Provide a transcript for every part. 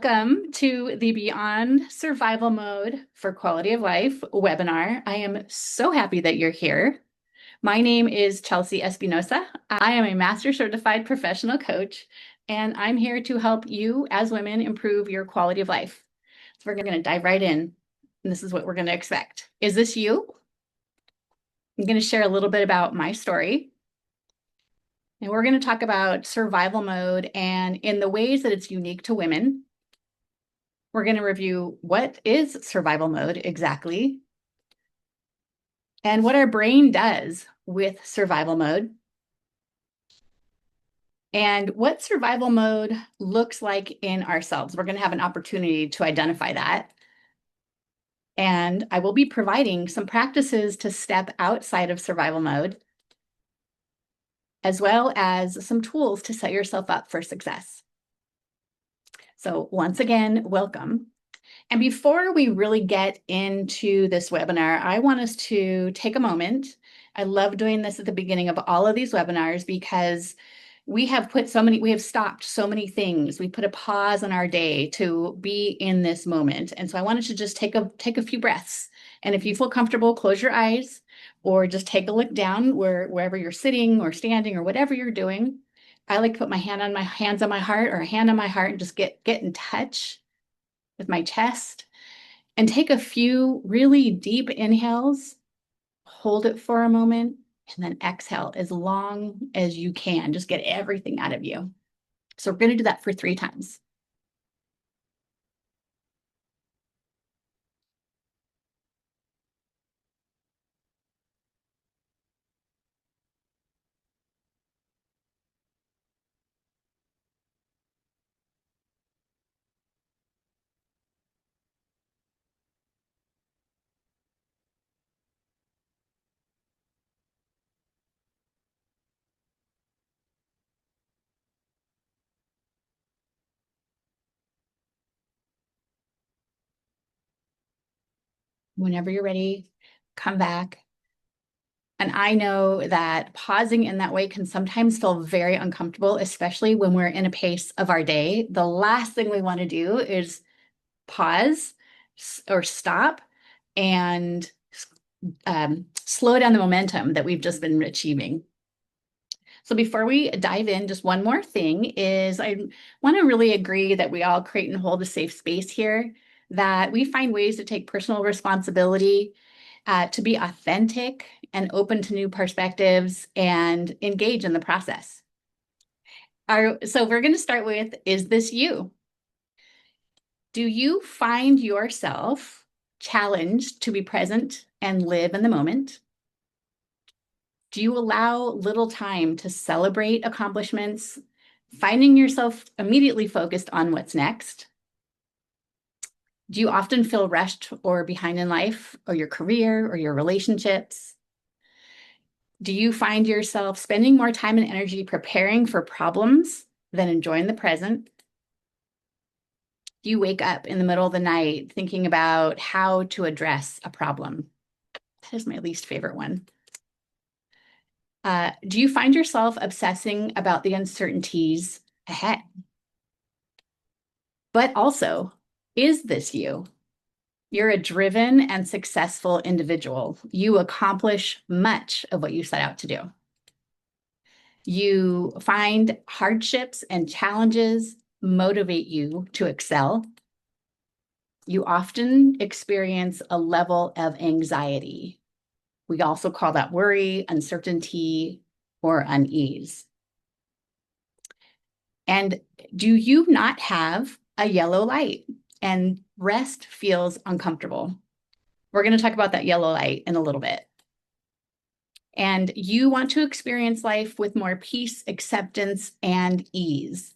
Welcome to the Beyond Survival Mode for Quality of Life webinar. I am so happy that you're here. My name is Chelsea Espinoza. I am a Master Certified Professional Coach, and I'm here to help you as women improve your quality of life. So we're going to dive right in, and this is what we're going to expect. Is this you? I'm going to share a little bit about my story. And we're going to talk about survival mode and in the ways that it's unique to women. We're going to review what is survival mode exactly and what our brain does with survival mode and what survival mode looks like in ourselves. We're going to have an opportunity to identify that. And I will be providing some practices to step outside of survival mode, as well as some tools to set yourself up for success. So once again, welcome. And before we really get into this webinar, I want us to take a moment. I love doing this at the beginning of all of these webinars because we have stopped so many things. We put a pause on our day to be in this moment. And so I wanted to just take a few breaths. And if you feel comfortable, close your eyes or just take a look down wherever you're sitting or standing or whatever you're doing. I like to put my hands on my heart or a hand on my heart and just get in touch with my chest and take a few really deep inhales, hold it for a moment, and then exhale as long as you can. Just get everything out of you. So we're going to do that for 3 times. Whenever you're ready, come back. And I know that pausing in that way can sometimes feel very uncomfortable, especially when we're in a pace of our day. The last thing we want to do is pause or stop and slow down the momentum that we've just been achieving. So before we dive in, just one more thing is I want to really agree that we all create and hold a safe space here, that we find ways to take personal responsibility, to be authentic and open to new perspectives and engage in the process. So we're going to start with, is this you? Do you find yourself challenged to be present and live in the moment? Do you allow little time to celebrate accomplishments, finding yourself immediately focused on what's next? Do you often feel rushed or behind in life or your career or your relationships? Do you find yourself spending more time and energy preparing for problems than enjoying the present? Do you wake up in the middle of the night thinking about how to address a problem? That is my least favorite one. Do you find yourself obsessing about the uncertainties ahead? But also, is this you? You're a driven and successful individual. You accomplish much of what you set out to do. You find hardships and challenges motivate you to excel. You often experience a level of anxiety. We also call that worry, uncertainty, or unease. And do you not have a yellow light and rest feels uncomfortable? We're going to talk about that yellow light in a little bit. And you want to experience life with more peace, acceptance, and ease,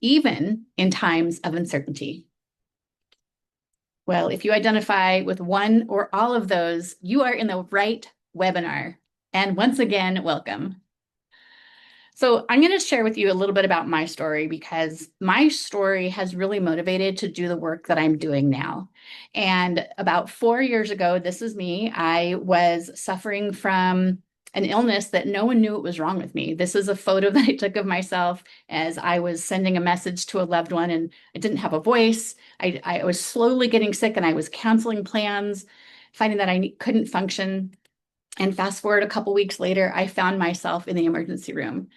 even in times of uncertainty. Well, if you identify with one or all of those, you are in the right webinar. And once again, welcome. So I'm going to share with you a little bit about my story because my story has really motivated to do the work that I'm doing now. And about 4 years ago, this is me. I was suffering from an illness that no one knew what was wrong with me. This is a photo that I took of myself as I was sending a message to a loved one, and I didn't have a voice. I was slowly getting sick, and I was canceling plans, finding that I couldn't function. And fast forward a couple weeks later, I found myself in the emergency room.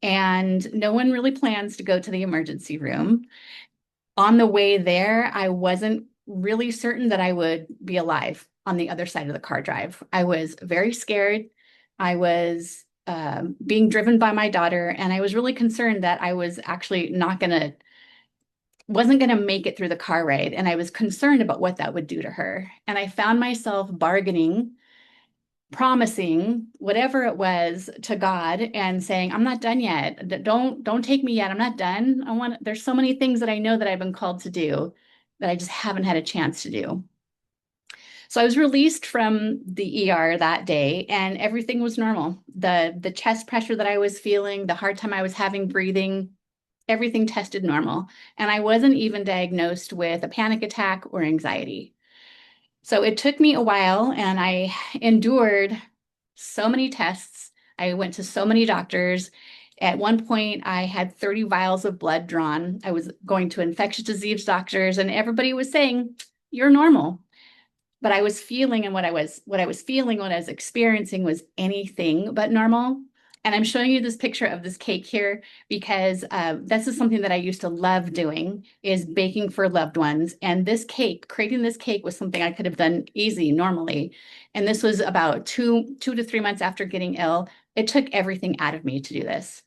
And no one really plans to go to the emergency room. On the way there, I wasn't really certain that I would be alive on the other side of the car drive. I was very scared. I was being driven by my daughter, and I was really concerned that I was actually wasn't going to make it through the car ride. And I was concerned about what that would do to her. And I found myself bargaining, promising whatever it was to God and saying, I'm not done yet. Don't take me yet. I'm not done. There's so many things that I know that I've been called to do that I just haven't had a chance to do. So I was released from the ER that day, and everything was normal. The chest pressure that I was feeling, the hard time I was having breathing, everything tested normal. And I wasn't even diagnosed with a panic attack or anxiety. So it took me a while, and I endured so many tests. I went to so many doctors. At one point, I had 30 vials of blood drawn. I was going to infectious disease doctors, and everybody was saying, you're normal. But I was feeling, and what I was experiencing was anything but normal. And I'm showing you this picture of this cake here because this is something that I used to love doing, is baking for loved ones. And creating this cake was something I could have done easy normally. And this was about two to 3 months after getting ill. It took everything out of me to do this.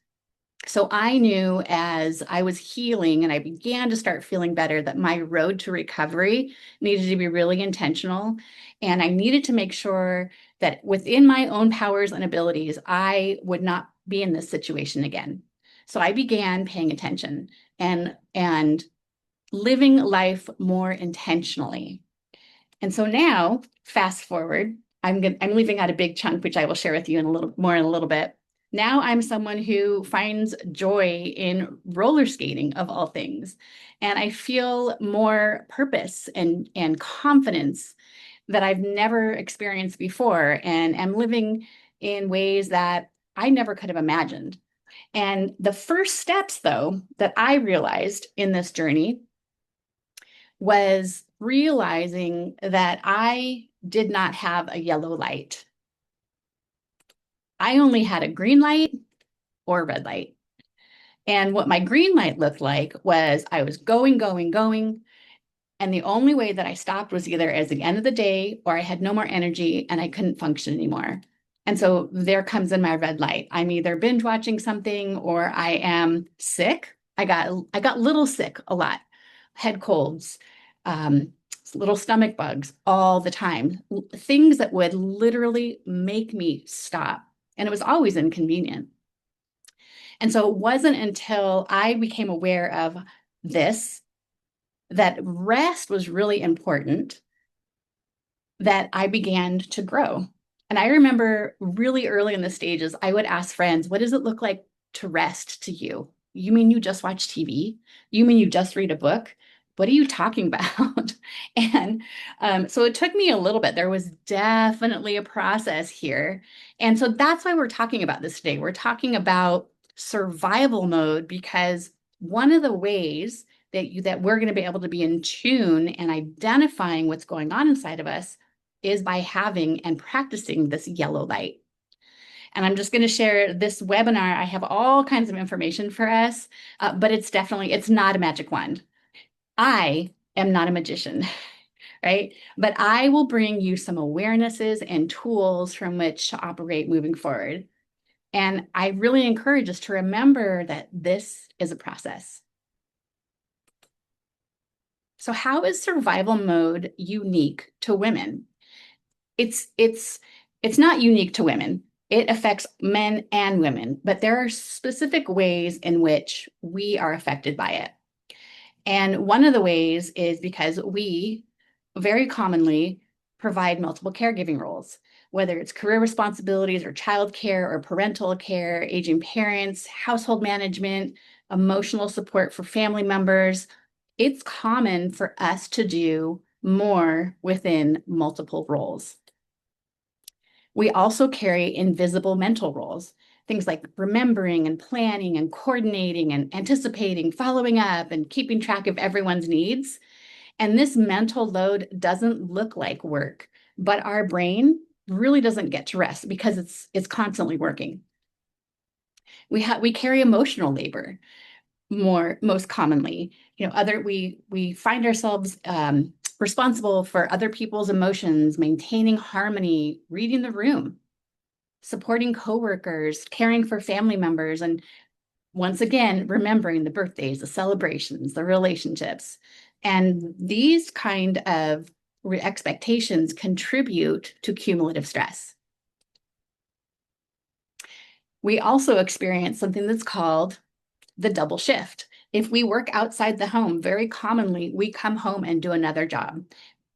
So I knew as I was healing and I began to start feeling better that my road to recovery needed to be really intentional. And I needed to make sure that within my own powers and abilities, I would not be in this situation again. So I began paying attention and living life more intentionally. And so now, fast forward, I'm leaving out a big chunk, which I will share with you in a little bit. Now I'm someone who finds joy in roller skating, of all things. And I feel more purpose and confidence that I've never experienced before, and am living in ways that I never could have imagined. And the first steps, though, that I realized in this journey was realizing that I did not have a yellow light. I only had a green light or a red light. And what my green light looked like was I was going, going, going. And the only way that I stopped was either at the end of the day or I had no more energy and I couldn't function anymore. And so there comes in my red light. I'm either binge watching something or I am sick. I got little sick a lot, head colds, little stomach bugs all the time, things that would literally make me stop. And it was always inconvenient. And so it wasn't until I became aware of this, that rest was really important, that I began to grow. And I remember really early in the stages, I would ask friends, what does it look like to rest to you? You mean you just watch TV? You mean you just read a book? What are you talking about? And so it took me a little bit. There was definitely a process here. And so that's why we're talking about this today. We're talking about survival mode, because one of the ways that we're going to be able to be in tune and identifying what's going on inside of us is by having and practicing this yellow light. And I'm just going to share this webinar. I have all kinds of information for us, but it's not a magic wand. I am not a magician, right? But I will bring you some awarenesses and tools from which to operate moving forward. And I really encourage us to remember that this is a process. So how is survival mode unique to women? It's not unique to women. It affects men and women, but there are specific ways in which we are affected by it. And one of the ways is because we very commonly provide multiple caregiving roles, whether it's career responsibilities or childcare or parental care, aging parents, household management, emotional support for family members. It's common for us to do more within multiple roles. We also carry invisible mental roles, things like remembering and planning and coordinating and anticipating, following up and keeping track of everyone's needs. And this mental load doesn't look like work, but our brain really doesn't get to rest because it's constantly working. We carry emotional labor most commonly. We find ourselves responsible for other people's emotions, maintaining harmony, reading the room, supporting coworkers, caring for family members, and once again, remembering the birthdays, the celebrations, the relationships. And these kind of expectations contribute to cumulative stress. We also experience something that's called the double shift. If we work outside the home, very commonly we come home and do another job,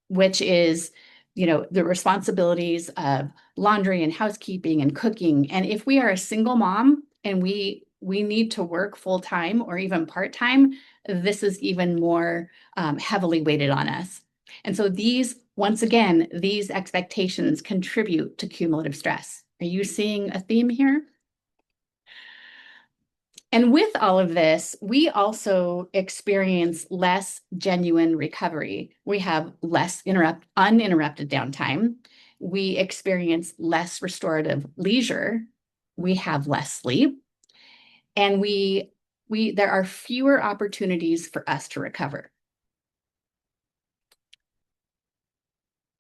which is, the responsibilities of laundry and housekeeping and cooking. And if we are a single mom and we need to work full time or even part time, this is even more heavily weighted on us. And so once again, these expectations contribute to cumulative stress. Are you seeing a theme here? And with all of this, we also experience less genuine recovery. We have less uninterrupted downtime. We experience less restorative leisure. We have less sleep. And there are fewer opportunities for us to recover.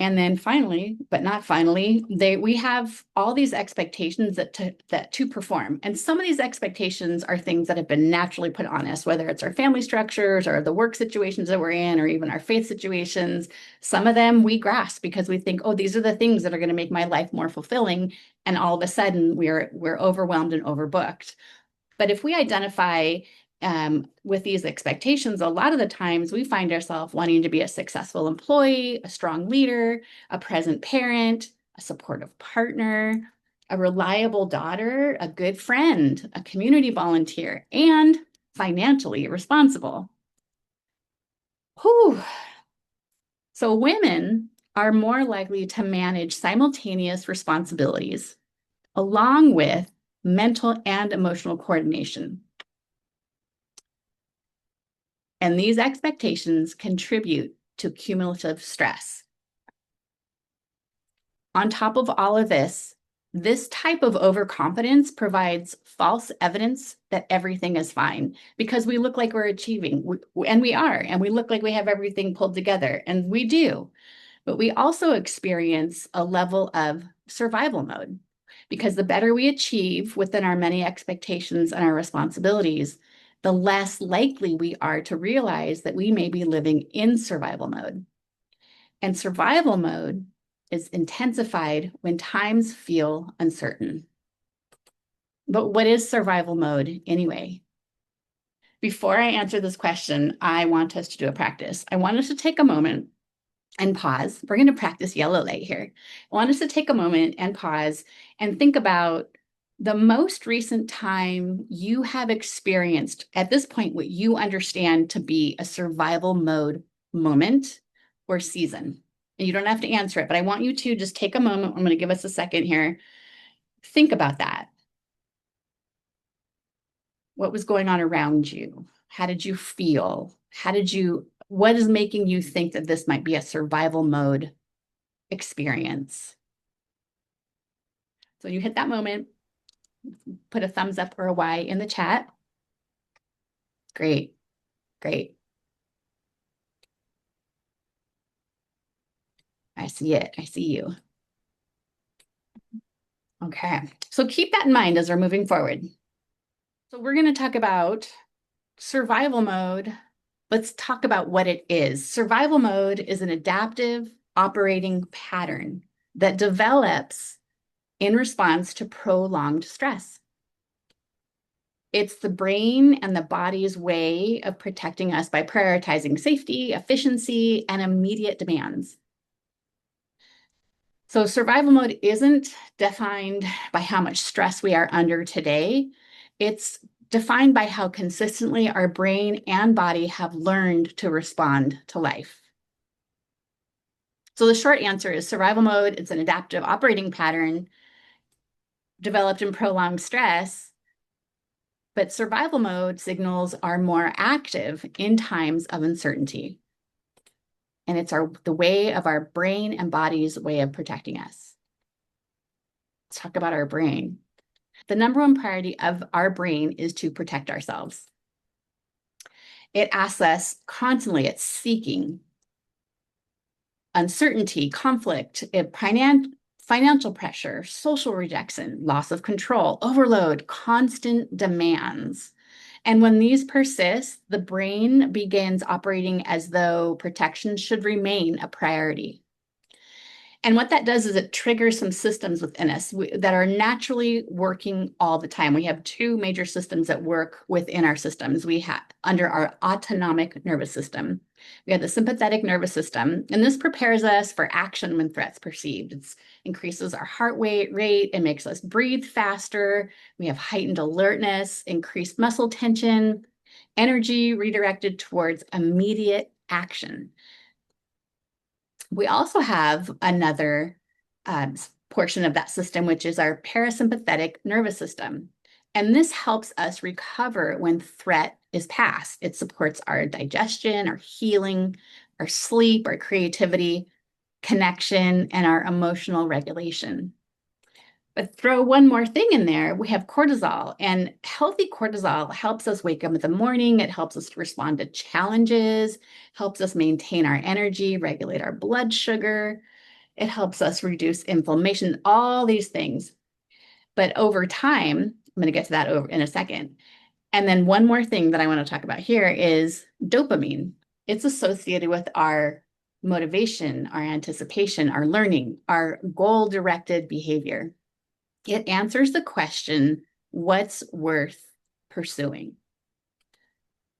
And then finally, but not finally, we have all these expectations that to perform. And some of these expectations are things that have been naturally put on us, whether it's our family structures or the work situations that we're in, or even our faith situations. Some of them we grasp because we think, oh, these are the things that are going to make my life more fulfilling. And all of a sudden we're overwhelmed and overbooked. But if we identify with these expectations, a lot of the times we find ourselves wanting to be a successful employee, a strong leader, a present parent, a supportive partner, a reliable daughter, a good friend, a community volunteer, and financially responsible. Whew. So women are more likely to manage simultaneous responsibilities along with mental and emotional coordination. And these expectations contribute to cumulative stress. On top of all of this type of overconfidence provides false evidence that everything is fine because we look like we're achieving, and we are, and we look like we have everything pulled together, and we do. But we also experience a level of survival mode because the better we achieve within our many expectations and our responsibilities, the less likely we are to realize that we may be living in survival mode. And survival mode is intensified when times feel uncertain. But what is survival mode anyway? Before I answer this question, I want us to do a practice. I want us to take a moment and pause. We're going to practice yellow light here. I want us to take a moment and pause and think about the most recent time you have experienced, at this point, what you understand to be a survival mode moment or season. And you don't have to answer it, but I want you to just take a moment. I'm going to give us a second here. Think about that. What was going on around you? How did you feel? What is making you think that this might be a survival mode experience? So you hit that moment, put a thumbs up or a Y in the chat. Great, great. I see it, I see you. Okay, so keep that in mind as we're moving forward. So we're gonna talk about survival mode. Let's talk about what it is. Survival mode is an adaptive operating pattern that develops in response to prolonged stress. It's the brain and the body's way of protecting us by prioritizing safety, efficiency, and immediate demands. So survival mode isn't defined by how much stress we are under today. It's defined by how consistently our brain and body have learned to respond to life. So the short answer is survival mode. It's an adaptive operating pattern developed in prolonged stress, but survival mode signals are more active in times of uncertainty. And it's the way of our brain and body's way of protecting us. Let's talk about our brain. The number one priority of our brain is to protect ourselves. It asks us constantly, it's seeking uncertainty, conflict, financial pressure, social rejection, loss of control, overload, constant demands. And when these persist, the brain begins operating as though protection should remain a priority. And what that does is it triggers some systems within us that are naturally working all the time. We have two major systems that work within our systems. We have under our autonomic nervous system. We have the sympathetic nervous system, and this prepares us for action when threats perceived. It increases our heart rate, it makes us breathe faster. We have heightened alertness, increased muscle tension, energy redirected towards immediate action. We also have another portion of that system, which is our parasympathetic nervous system. And this helps us recover when threat is past. It supports our digestion, our healing, our sleep, our creativity, connection, and our emotional regulation. But throw one more thing in there, we have cortisol, and healthy cortisol helps us wake up in the morning. It helps us to respond to challenges, helps us maintain our energy, regulate our blood sugar. It helps us reduce inflammation, all these things. But over time, I'm going to get to that over in a second. And then one more thing that I want to talk about here is dopamine. It's associated with our motivation, our anticipation, our learning, our goal-directed behavior. It answers the question, what's worth pursuing?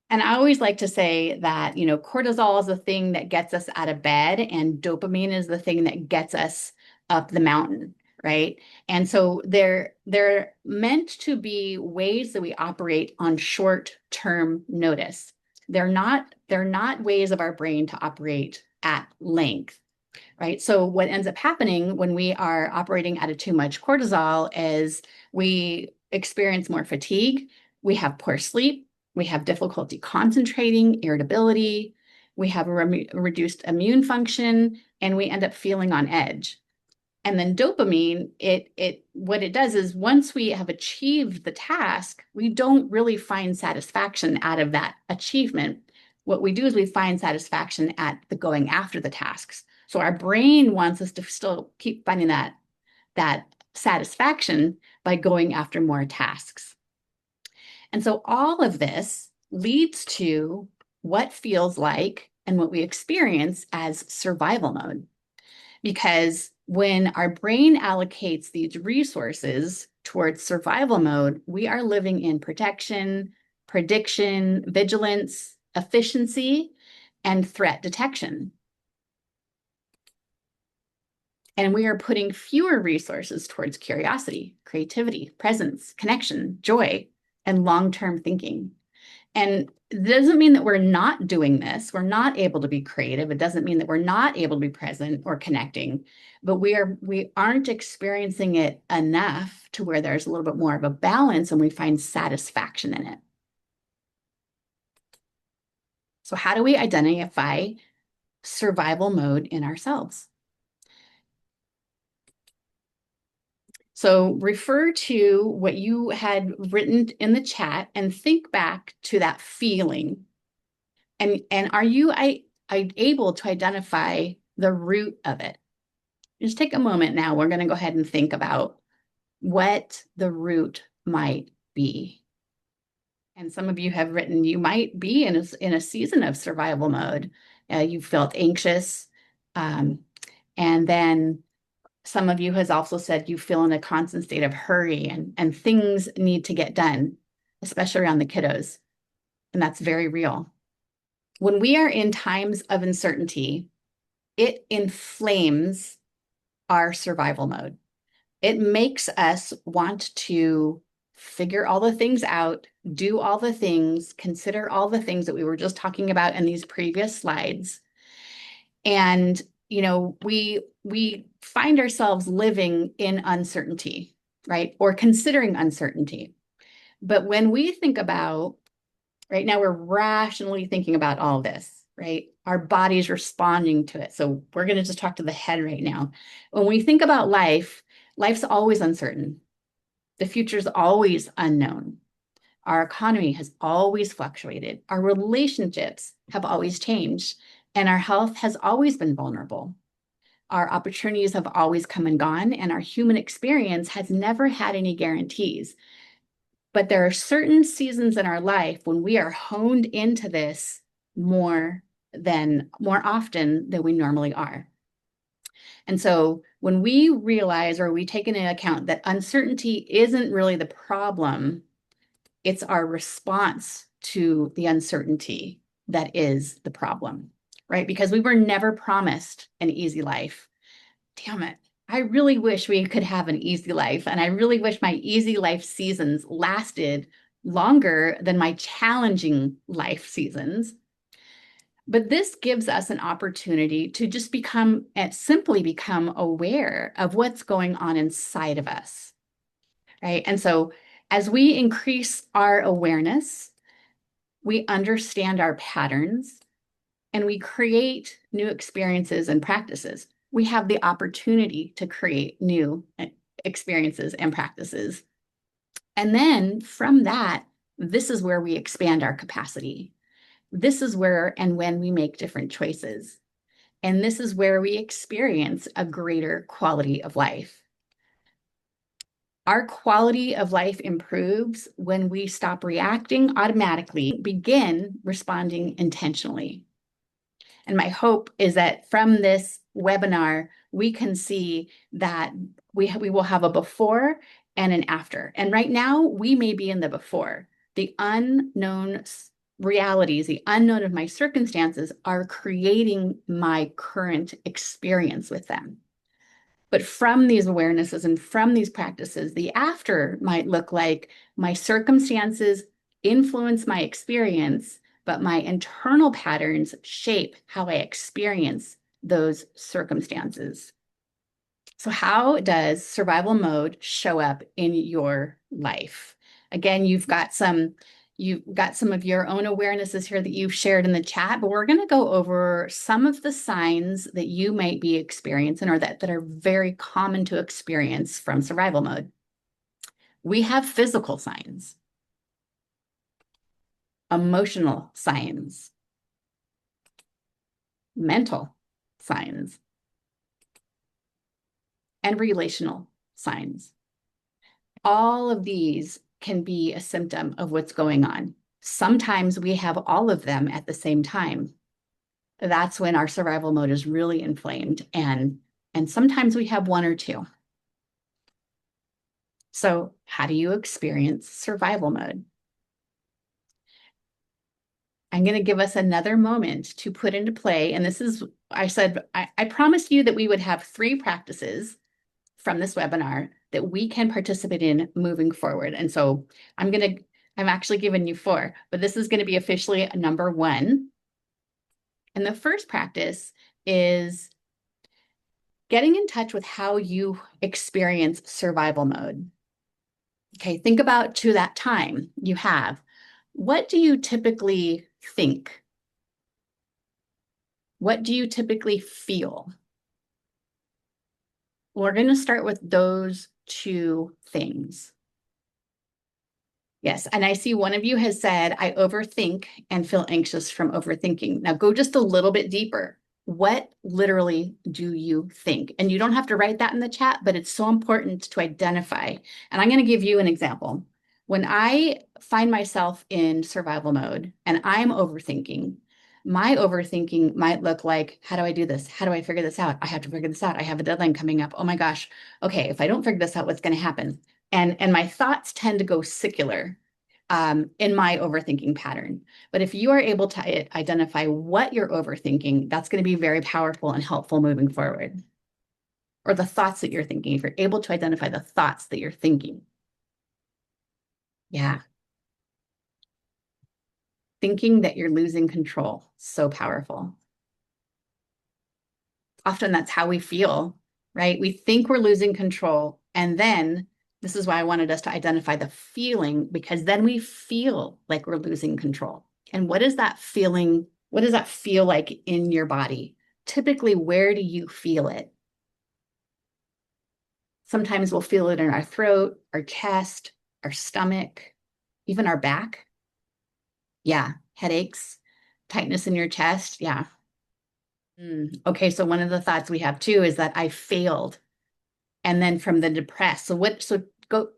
And I always like to say that, cortisol is the thing that gets us out of bed, and dopamine is the thing that gets us up the mountain, right? And so they're meant to be ways that we operate on short-term notice. They're not ways of our brain to operate at length. Right. So what ends up happening when we are operating at too much cortisol is we experience more fatigue, we have poor sleep, we have difficulty concentrating, irritability, we have a reduced immune function, and we end up feeling on edge. And then dopamine, what it does is once we have achieved the task, we don't really find satisfaction out of that achievement. What we do is we find satisfaction at the going after the tasks. So our brain wants us to still keep finding that satisfaction by going after more tasks. And so all of this leads to what feels like and what we experience as survival mode. Because when our brain allocates these resources towards survival mode, we are living in protection, prediction, vigilance, efficiency, and threat detection. And we are putting fewer resources towards curiosity, creativity, presence, connection, joy, and long-term thinking. And it doesn't mean that we're not doing this. We're not able to be creative. It doesn't mean that we're not able to be present or connecting, but we aren't experiencing it enough to where there's a little bit more of a balance and we find satisfaction in it. So how do we identify survival mode in ourselves? So refer to what you had written in the chat and think back to that feeling. And are you able to identify the root of it? Just take a moment now. We're going to go ahead and think about what the root might be. And some of you have written, you might be in a season of survival mode. You felt anxious. And then some of you has also said you feel in a constant state of hurry and things need to get done, especially around the kiddos. And that's very real. When we are in times of uncertainty, it inflames our survival mode. It makes us want to figure all the things out, do all the things, consider all the things that we were just talking about in these previous slides. And we find ourselves living in uncertainty, right? Or considering uncertainty. But when we think about, right now, we're rationally thinking about all this, right? Our body's responding to it. So we're going to just talk to the head right now. When we think about life, life's always uncertain. The future's always unknown. Our economy has always fluctuated. Our relationships have always changed, and our health has always been vulnerable. Our opportunities have always come and gone, and our human experience has never had any guarantees. But there are certain seasons in our life when we are honed into this more often than we normally are. And so when we realize, or we take into account, that uncertainty isn't really the problem, it's our response to the uncertainty that is the problem, right? Because we were never promised an easy life. Damn it. I really wish we could have an easy life. And I really wish my easy life seasons lasted longer than my challenging life seasons. But this gives us an opportunity to just simply become aware of what's going on inside of us, right? And so as we increase our awareness, we understand our patterns, and we create new experiences and practices. We have the opportunity to create new experiences and practices. And then from that, this is where we expand our capacity. This is where and when we make different choices. And this is where we experience a greater quality of life. Our quality of life improves when we stop reacting automatically, begin responding intentionally. And my hope is that from this webinar, we can see that we will have a before and an after. And right now, we may be in the before. The unknown realities, the unknown of my circumstances are creating my current experience with them. But from these awarenesses and from these practices, the after might look like my circumstances influence my experience, but my internal patterns shape how I experience those circumstances. So how does survival mode show up in your life? Again, you've got some of your own awarenesses here that you've shared in the chat, but we're going to go over some of the signs that you might be experiencing, or that are very common to experience from survival mode. We have physical signs, emotional signs, mental signs, and relational signs. All of these can be a symptom of what's going on. Sometimes we have all of them at the same time. That's when our survival mode is really inflamed, and sometimes we have one or two. So how do you experience survival mode? I'm going to give us another moment to put into play. And this is, I promised you that we would have 3 practices from this webinar that we can participate in moving forward. And so I'm actually giving you 4, but this is going to be officially number 1. And the first practice is getting in touch with how you experience survival mode. Okay, think about to that time you have. What do you typically think? What do you typically feel? We're going to start with those 2 things. Yes, and I see one of you has said, I overthink and feel anxious from overthinking. Now go just a little bit deeper. What literally do you think? And you don't have to write that in the chat, but it's so important to identify. And I'm going to give you an example. When I find myself in survival mode and I'm overthinking, my overthinking might look like, how do I do this? How do I figure this out? I have to figure this out. I have a deadline coming up. Oh my gosh. Okay, if I don't figure this out, what's going to happen? And my thoughts tend to go secular in my overthinking pattern. But if you are able to identify what you're overthinking, that's going to be very powerful and helpful moving forward. Or the thoughts that you're thinking, if you're able to identify the thoughts that you're thinking. Yeah. Thinking that you're losing control, so powerful. often that's how we feel, right? We think we're losing control. And then this is why I wanted us to identify the feeling, because then we feel like we're losing control. And what is that feeling? What does that feel like in your body? Typically, where do you feel it? Sometimes we'll feel it in our throat, our chest, our stomach, even our back. Yeah, headaches, tightness in your chest. Yeah. Okay, so one of the thoughts we have too is that I failed. And then from the depressed. So go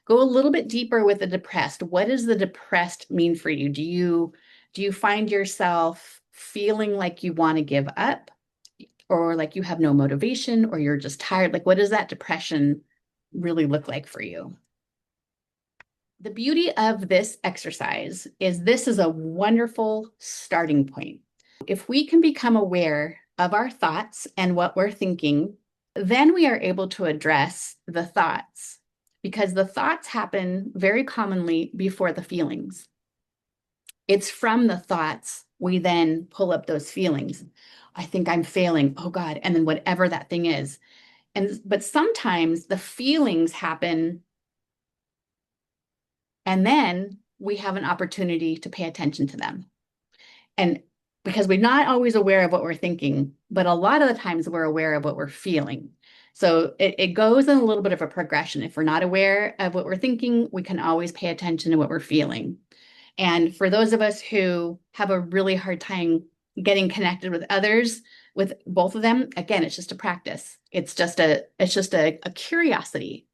a little bit deeper with the depressed. What does the depressed mean for you? Do you find yourself feeling like you want to give up, or like you have no motivation, or you're just tired? Like, what does that depression really look like for you? The beauty of this exercise is this is a wonderful starting point. If we can become aware of our thoughts and what we're thinking, then we are able to address the thoughts, because the thoughts happen very commonly before the feelings. It's from the thoughts we then pull up those feelings. I think I'm failing. Oh God. And then whatever that thing is. But sometimes the feelings happen, and then we have an opportunity to pay attention to them. And because we're not always aware of what we're thinking, but a lot of the times we're aware of what we're feeling. So it goes in a little bit of a progression. If we're not aware of what we're thinking, we can always pay attention to what we're feeling. And for those of us who have a really hard time getting connected with others, with both of them, again, it's just a practice. It's just a curiosity.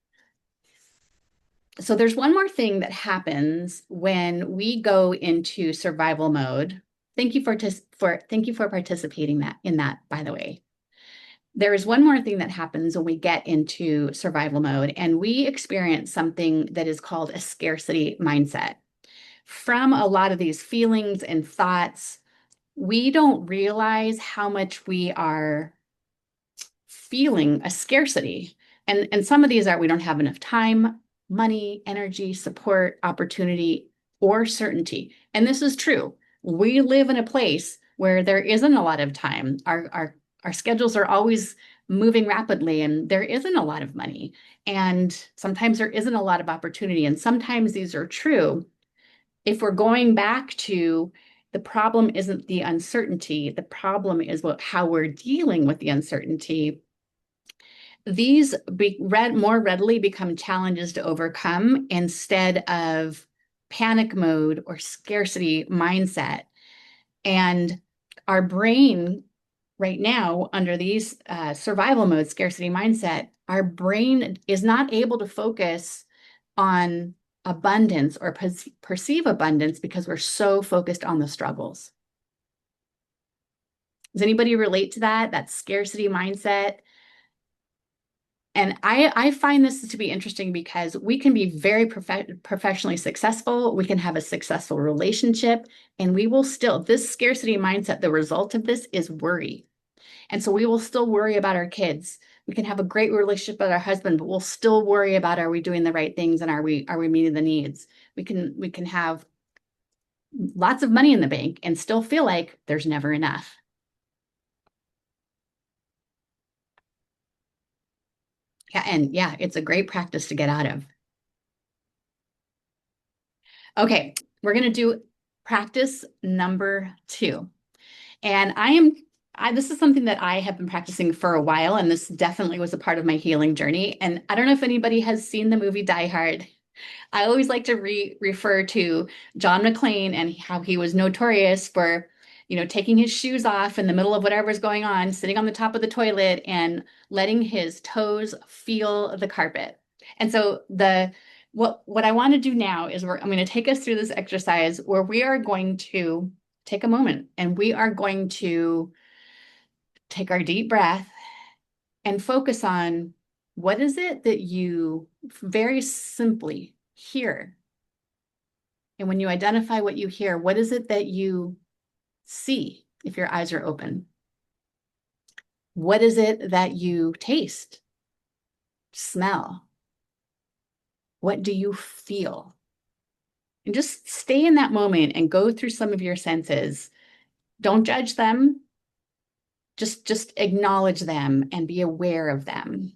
So there's one more thing that happens when we go into survival mode. Thank you for participating in that, by the way. There is one more thing that happens when we get into survival mode, and we experience something that is called a scarcity mindset. From a lot of these feelings and thoughts, we don't realize how much we are feeling a scarcity. And some of these are we don't have enough time, money, energy, support, opportunity, or certainty. And this is true. We live in a place where there isn't a lot of time. Our schedules are always moving rapidly, and there isn't a lot of money. And sometimes there isn't a lot of opportunity. And sometimes these are true. If we're going back to the problem isn't the uncertainty, the problem is how we're dealing with the uncertainty. These more readily become challenges to overcome instead of panic mode or scarcity mindset. And our brain right now, under these survival mode, scarcity mindset, our brain is not able to focus on abundance or perceive abundance because we're so focused on the struggles. Does anybody relate to that scarcity mindset? And I find this to be interesting because we can be very professionally successful. We can have a successful relationship, and we will still, this scarcity mindset, the result of this is worry. And so we will still worry about our kids. We can have a great relationship with our husband, but we'll still worry about, are we doing the right things, and are we meeting the needs? We can have lots of money in the bank and still feel like there's never enough. Yeah, and yeah, it's a great practice to get out of. Okay, we're going to do practice number 2. And this is something that I have been practicing for a while, and this definitely was a part of my healing journey. And I don't know if anybody has seen the movie Die Hard. I always like to refer to John McClane and how he was notorious for, taking his shoes off in the middle of whatever's going on, sitting on the top of the toilet and letting his toes feel the carpet. And so what I want to do now is I'm going to take us through this exercise where we are going to take a moment and we are going to take our deep breath and focus on what is it that you very simply hear. And when you identify what you hear, what is it that you see if your eyes are open? What is it that you taste, smell? What do you feel? And just stay in that moment and go through some of your senses. Don't judge them. Just acknowledge them and be aware of them.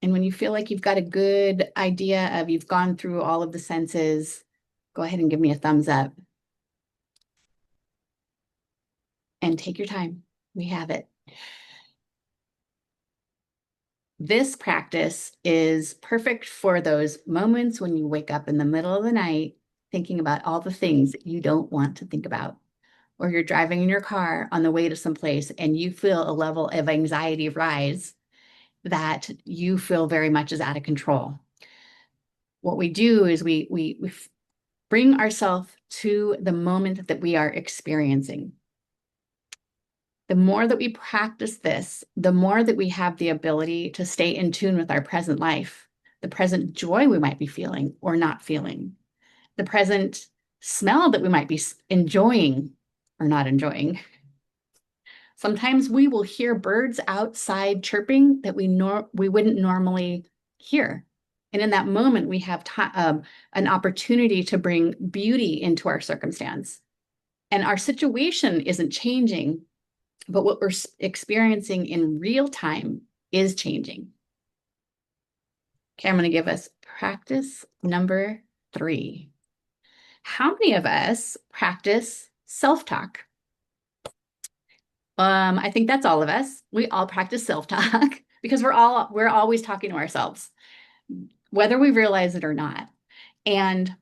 And when you feel like you've got a good idea of you've gone through all of the senses, go ahead and give me a thumbs up and take your time. We have it. This practice is perfect for those moments when you wake up in the middle of the night thinking about all the things that you don't want to think about, or you're driving in your car on the way to someplace and you feel a level of anxiety rise that you feel very much is out of control. What we do is we bring ourselves to the moment that we are experiencing. The more that we practice this, the more that we have the ability to stay in tune with our present life, the present joy we might be feeling or not feeling, the present smell that we might be enjoying or not enjoying. Sometimes we will hear birds outside chirping that we wouldn't normally hear. And in that moment, we have an opportunity to bring beauty into our circumstance. And our situation isn't changing, but what we're experiencing in real time is changing. Okay, I'm going to give us practice number 3. How many of us practice self-talk? I think that's all of us. We all practice self-talk because we're always talking to ourselves, whether we realize it or not. And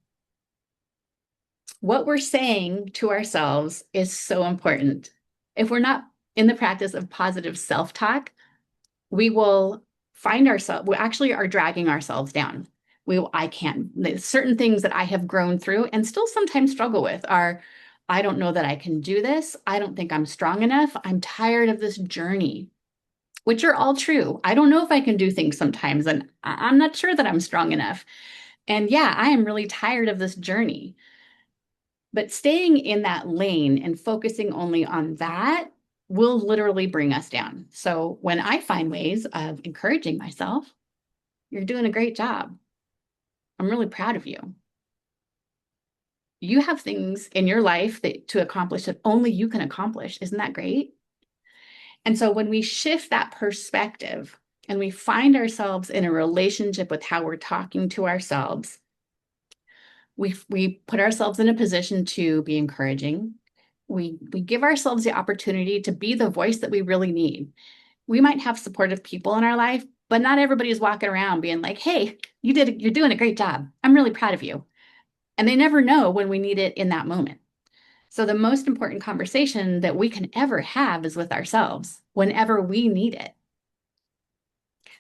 what we're saying to ourselves is so important. If we're not in the practice of positive self-talk, we will find ourselves, we actually are dragging ourselves down. I can't, certain things that I have grown through and still sometimes struggle with are, I don't know that I can do this. I don't think I'm strong enough. I'm tired of this journey, which are all true. I don't know if I can do things sometimes, and I'm not sure that I'm strong enough. And yeah, I am really tired of this journey. But staying in that lane and focusing only on that will literally bring us down. So when I find ways of encouraging myself, you're doing a great job. I'm really proud of you. You have things in your life to accomplish that only you can accomplish. Isn't that great? And so when we shift that perspective and we find ourselves in a relationship with how we're talking to ourselves, we put ourselves in a position to be encouraging. We give ourselves the opportunity to be the voice that we really need. We might have supportive people in our life, but not everybody's walking around being like, hey, you're doing a great job. I'm really proud of you. And they never know when we need it in that moment. So the most important conversation that we can ever have is with ourselves whenever we need it.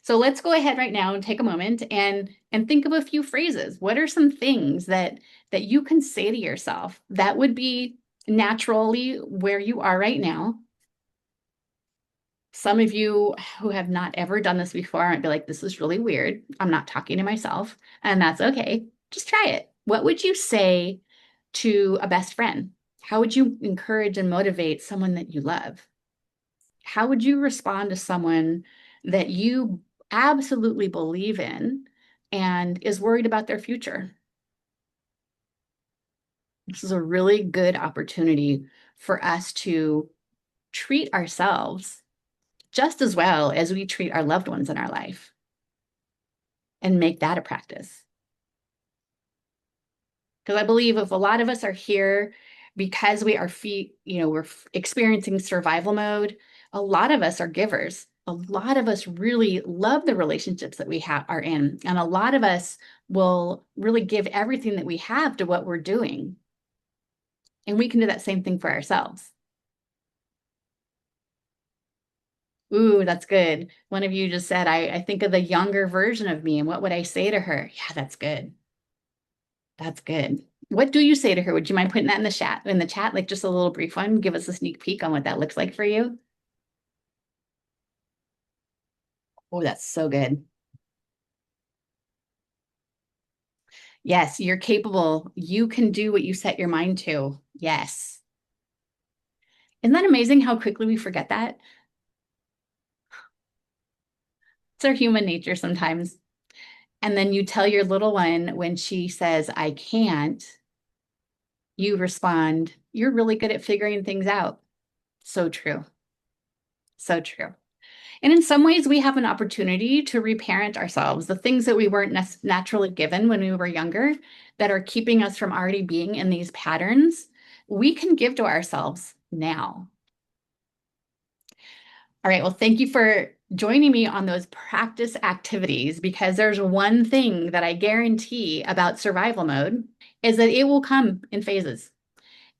So let's go ahead right now and take a moment and think of a few phrases. What are some things that you can say to yourself that would be naturally where you are right now? Some of you who have not ever done this before might be like, this is really weird. I'm not talking to myself, and that's okay. Just try it. What would you say to a best friend? How would you encourage and motivate someone that you love? How would you respond to someone that you absolutely believe in and is worried about their future? This is a really good opportunity for us to treat ourselves just as well as we treat our loved ones in our life and make that a practice. Because I believe if a lot of us are here because we're experiencing survival mode, a lot of us are givers. A lot of us really love the relationships that we are in. And a lot of us will really give everything that we have to what we're doing. And we can do that same thing for ourselves. Ooh, that's good. One of you just said, I think of the younger version of me and what would I say to her? Yeah, that's good. That's good. What do you say to her? Would you mind putting that in the chat, like just a little brief one? Give us a sneak peek on what that looks like for you. Oh, that's so good. Yes, you're capable. You can do what you set your mind to. Yes. Isn't that amazing how quickly we forget that? It's our human nature sometimes. And then you tell your little one when she says, I can't, you respond, you're really good at figuring things out. So true. So true. And in some ways, we have an opportunity to reparent ourselves. The things that we weren't naturally given when we were younger that are keeping us from already being in these patterns, we can give to ourselves now. All right. Well, thank you for joining me on those practice activities, because there's one thing that I guarantee about survival mode is that it will come in phases.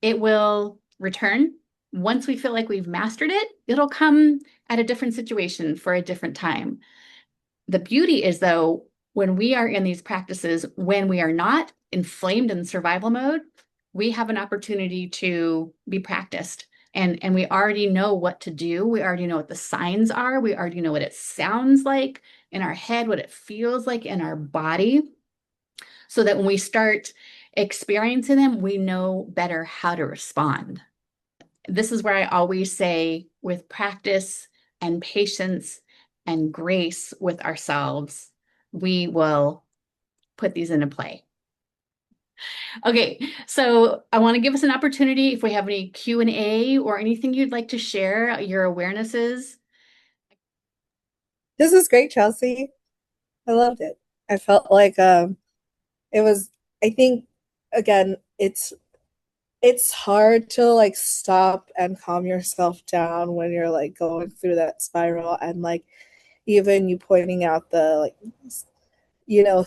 It will return. Once we feel like we've mastered it, it'll come at a different situation for a different time. The beauty is, though, when we are in these practices, when we are not inflamed in survival mode, we have an opportunity to be practiced. And we already know what to do. We already know what the signs are. We already know what it sounds like in our head, what it feels like in our body, so that when we start experiencing them, we know better how to respond. This is where I always say, with practice and patience and grace with ourselves, we will put these into play. Okay, so I want to give us an opportunity if we have any Q&A or anything you'd like to share, your awarenesses. This is great, Chelsea. I loved it. I felt like it was I think again, it's hard to like stop and calm yourself down when you're like going through that spiral, and like even you pointing out the like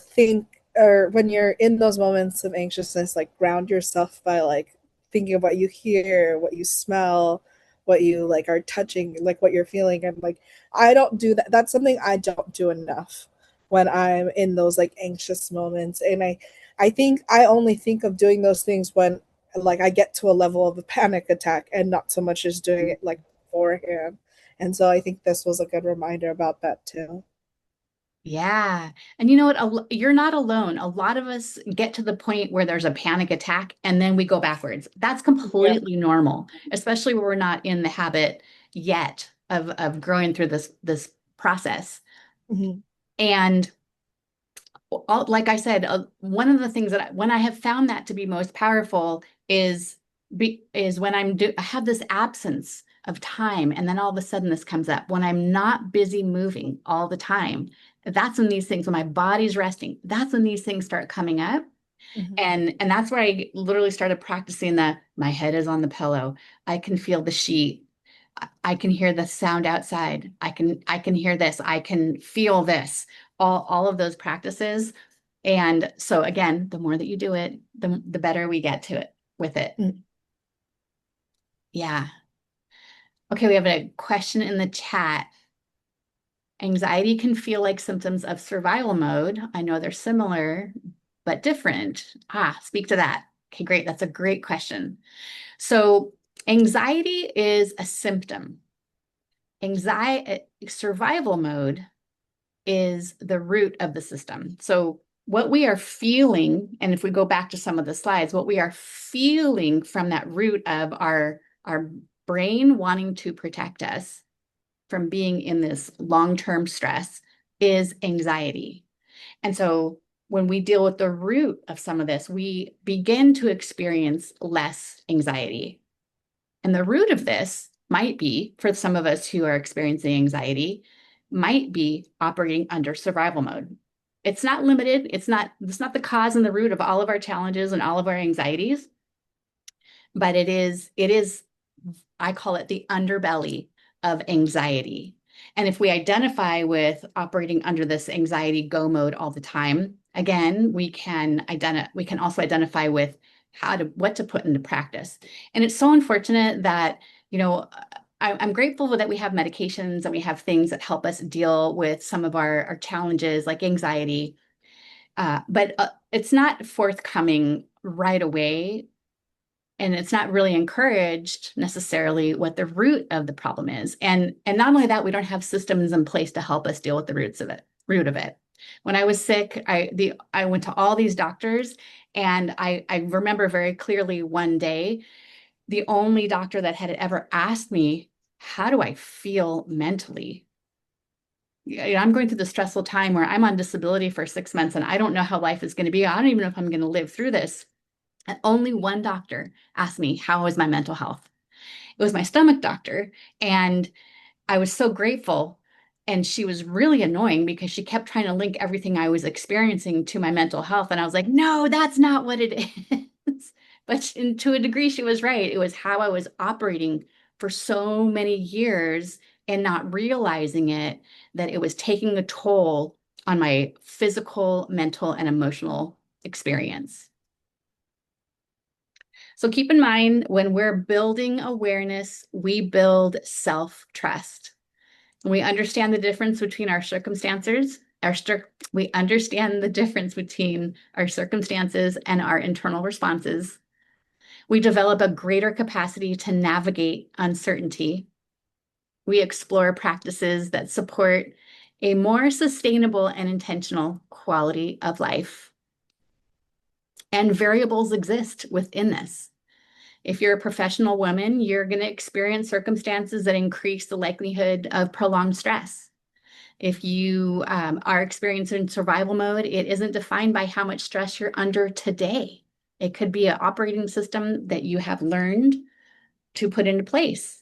think, or when you're in those moments of anxiousness, like ground yourself by like thinking of what you hear, what you smell, what you like are touching, like what you're feeling. And like I don't do that. That's something I don't do enough when I'm in those like anxious moments. And I think I only think of doing those things when like I get to a level of a panic attack, and not so much as doing it like beforehand. And so I think this was a good reminder about that too. Yeah. And you know what? You're not alone. A lot of us get to the point where there's a panic attack and then we go backwards. That's Yeah. completely normal, especially where we're not in the habit yet of growing through this process. Mhm. And like I said, one of the things that when I have found that to be most powerful is when I have this absence of time, and then all of a sudden this comes up when I'm not busy moving all the time. That's when these things, when my body's resting, that's when these things start coming up. Mhm. And that's where I literally started practicing my head is on the pillow. I can feel the sheet. I can hear the sound outside. I can hear this. I can feel this. All of those practices. And so again, the more that you do it, the better we get to it with it. Mhm. Yeah. Okay, we have a question in the chat. Anxiety can feel like symptoms of survival mode. I know they're similar, but different. Speak to that. Okay, great. That's a great question. So anxiety is a symptom. Anxiety, survival mode is the root of the system. So what we are feeling, and if we go back to some of the slides, what we are feeling from that root of our brain wanting to protect us from being in this long-term stress is anxiety. And so when we deal with the root of some of this, we begin to experience less anxiety. And the root of this might be, for some of us who are experiencing anxiety, might be operating under survival mode. It's not limited. It's not the cause and the root of all of our challenges and all of our anxieties, but it is, I call it the underbelly of anxiety. And if we identify with operating under this anxiety go mode all the time, again, we can also identify with what to put into practice. And it's so unfortunate that, you know, I'm grateful that we have medications and we have things that help us deal with some of our challenges like anxiety. But it's not forthcoming right away, and it's not really encouraged necessarily what the root of the problem is. And not only that, we don't have systems in place to help us deal with the root of it. When I was sick, I went to all these doctors, and I remember very clearly one day the only doctor that had ever asked me, how do I feel mentally? I'm going through the stressful time where I'm on disability for 6 months and I don't know how life is going to be. I don't even know if I'm going to live through this. And only one doctor asked me, how was my mental health? It was my stomach doctor. And I was so grateful. And she was really annoying because she kept trying to link everything I was experiencing to my mental health. And I was like, no, that's not what it is. But to a degree, she was right. It was how I was operating for so many years and not realizing it, that it was taking a toll on my physical, mental, and emotional experience. So keep in mind, when we're building awareness, we build self-trust. We understand the difference between our circumstances, we understand the difference between our circumstances and our internal responses. We develop a greater capacity to navigate uncertainty. We explore practices that support a more sustainable and intentional quality of life. And variables exist within this. If you're a professional woman, you're going to experience circumstances that increase the likelihood of prolonged stress. If you are experiencing survival mode, it isn't defined by how much stress you're under today. It could be an operating system that you have learned to put into place.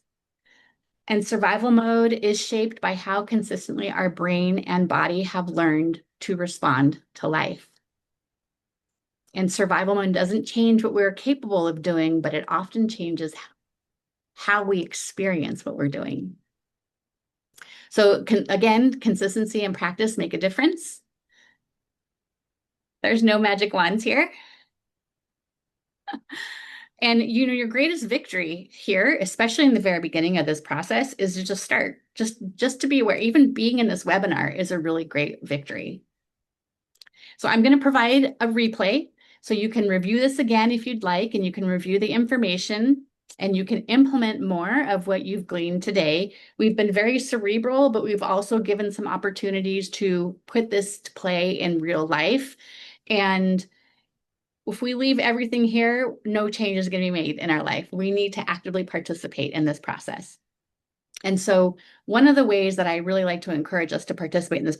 And survival mode is shaped by how consistently our brain and body have learned to respond to life. And survival mode doesn't change what we're capable of doing, but it often changes how we experience what we're doing. So again, consistency and practice make a difference. There's no magic wands here. And your greatest victory here, especially in the very beginning of this process, is to just start. Just to be aware, even being in this webinar is a really great victory. So I'm going to provide a replay so you can review this again if you'd like, and you can review the information and you can implement more of what you've gleaned today. We've been very cerebral, but we've also given some opportunities to put this to play in real life. And if we leave everything here, no change is going to be made in our life. We need to actively participate in this process. And so one of the ways that I really like to encourage us to participate in this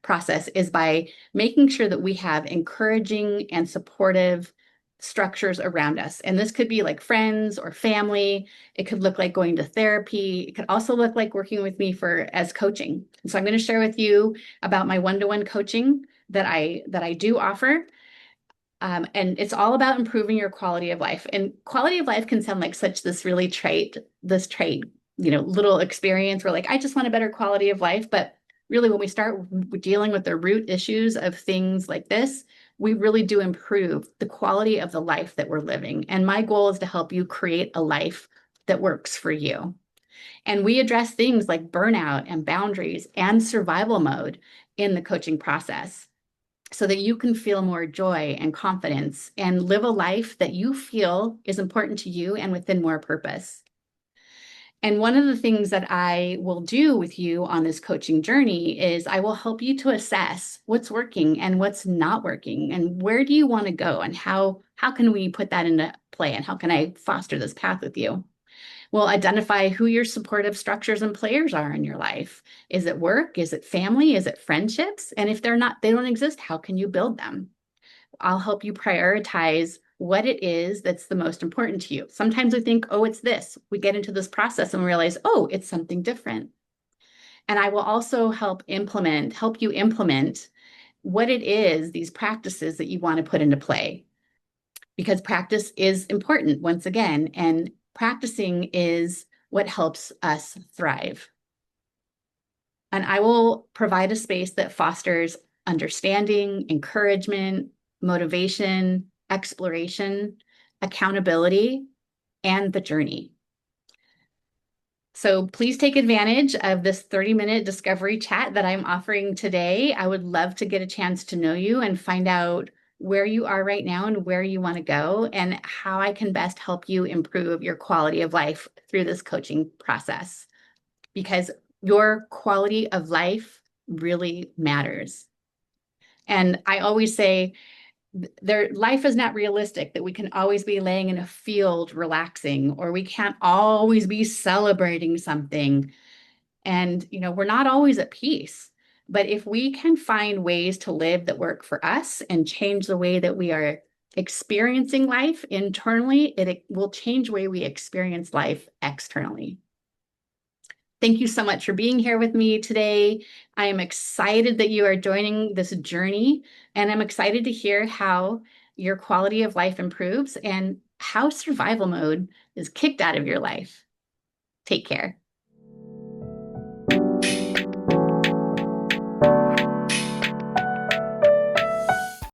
process is by making sure that we have encouraging and supportive structures around us. And this could be like friends or family. It could look like going to therapy. It could also look like working with me as coaching. And so I'm going to share with you about my one-to-one coaching that I do offer. And it's all about improving your quality of life. And quality of life can sound like this trite, little experience where like, I just want a better quality of life. But really, when we start dealing with the root issues of things like this, we really do improve the quality of the life that we're living. And my goal is to help you create a life that works for you. And we address things like burnout and boundaries and survival mode in the coaching process, so that you can feel more joy and confidence and live a life that you feel is important to you and within more purpose. And one of the things that I will do with you on this coaching journey is I will help you to assess what's working and what's not working, and where do you want to go, and how can we put that into play, and how can I foster this path with you? We'll identify who your supportive structures and players are in your life. Is it work? Is it family? Is it friendships? And if they don't exist, how can you build them? I'll help you prioritize what it is that's the most important to you. Sometimes we think, oh, it's this. We get into this process and realize, oh, it's something different. And I will also help you implement what it is, these practices that you want to put into play. Because practice is important, once again, and practicing is what helps us thrive. And I will provide a space that fosters understanding, encouragement, motivation, exploration, accountability, and the journey. So please take advantage of this 30-minute discovery chat that I'm offering today. I would love to get a chance to know you and find out where you are right now and where you want to go, and how I can best help you improve your quality of life through this coaching process, because your quality of life really matters. And I always say, their life is not realistic, that we can always be laying in a field relaxing, or we can't always be celebrating something. And, we're not always at peace. But if we can find ways to live that work for us and change the way that we are experiencing life internally, it will change the way we experience life externally. Thank you so much for being here with me today. I am excited that you are joining this journey, and I'm excited to hear how your quality of life improves and how survival mode is kicked out of your life. Take care.